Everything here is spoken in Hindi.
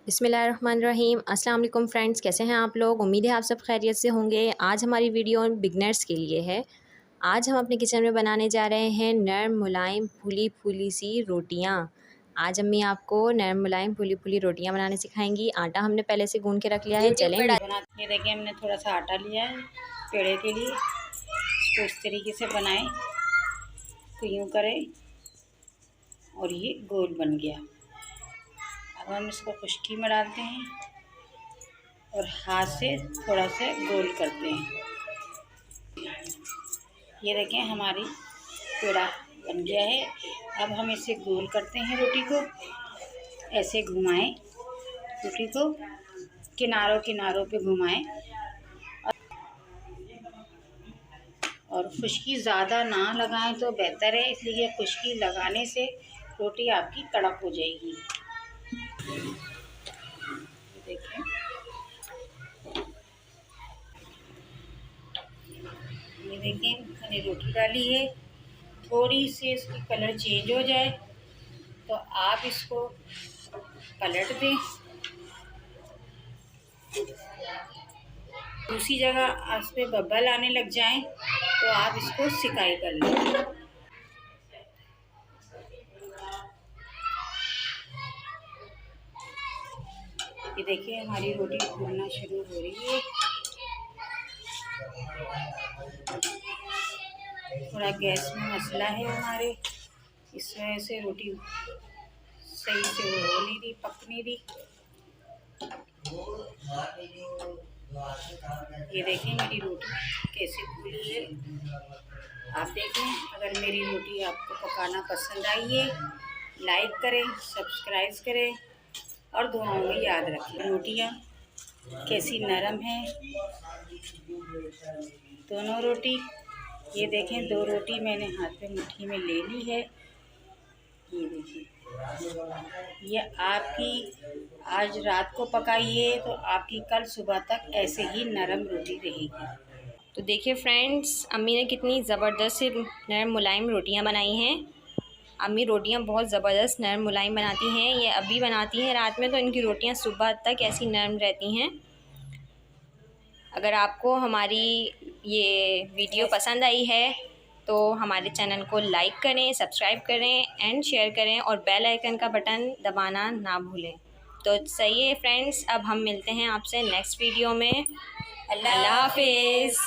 बिस्मिल्लाहिर्रहमानिर्रहीम। अस्सलाम वालेकुम फ्रेंड्स, कैसे हैं आप लोग। उम्मीद है आप सब खैरियत से होंगे। आज हमारी वीडियो बिगनर्स के लिए है। आज हम अपने किचन में बनाने जा रहे हैं नरम मुलायम फूली फूली सी रोटियां। आज अम्मी आपको नरम मुलायम फूली फूली रोटियां बनाने सिखाएंगी। आटा हमने पहले से गूंद के रख लिया है। चलें बनाते हैं। देखिए हमने थोड़ा सा आटा लिया है पेड़े के लिए, इसको इस तरीके से बनाएं, तो यूँ करें और ये गोल बन गया। अब हम इसको खुश्की में डालते हैं और हाथ से थोड़ा सा गोल करते हैं। ये देखें हमारी पेड़ा बन गया है। अब हम इसे गोल करते हैं, रोटी को ऐसे घुमाएं, रोटी को किनारों किनारों पे घुमाएं और खुश्की ज़्यादा ना लगाएं तो बेहतर है, इसलिए खुश्की लगाने से रोटी आपकी कड़क हो जाएगी। देखें ये देखें मैंने रोटी डाली है। थोड़ी सी इसकी कलर चेंज हो जाए तो आप इसको पलट दें। दूसरी जगह इस पे बबल आने लग जाएं तो आप इसको सिकाई कर लें। ये देखिए हमारी रोटी फूलना शुरू हो रही है। थोड़ा गैस में मसला है हमारे, इस वजह से रोटी सही से हो नहीं रही, पक नहीं रही। ये देखें मेरी रोटी कैसे फूली है। आप देखें, अगर मेरी रोटी आपको पकाना पसंद आई है, लाइक करें, सब्सक्राइब करें और दुआओं में याद रखें। रोटियाँ कैसी नरम हैं दोनों रोटी। ये देखें दो रोटी मैंने हाथ में मुट्ठी में ले ली है। ये देखिए, ये आपकी आज रात को पकाइए तो आपकी कल सुबह तक ऐसे ही नरम रोटी रहेगी। तो देखिए फ्रेंड्स, अम्मी ने कितनी ज़बरदस्त नरम मुलायम रोटियां बनाई हैं। अम्मी रोटियां बहुत ज़बरदस्त नरम मुलायम बनाती हैं। ये अभी बनाती हैं रात में, तो इनकी रोटियां सुबह तक ऐसी नरम रहती हैं। अगर आपको हमारी ये वीडियो पसंद आई है तो हमारे चैनल को लाइक करें, सब्सक्राइब करें एंड शेयर करें और बेल आइकन का बटन दबाना ना भूलें। तो सही है फ्रेंड्स, अब हम मिलते हैं आपसे नेक्स्ट वीडियो में। अल्लाह हाफिज़।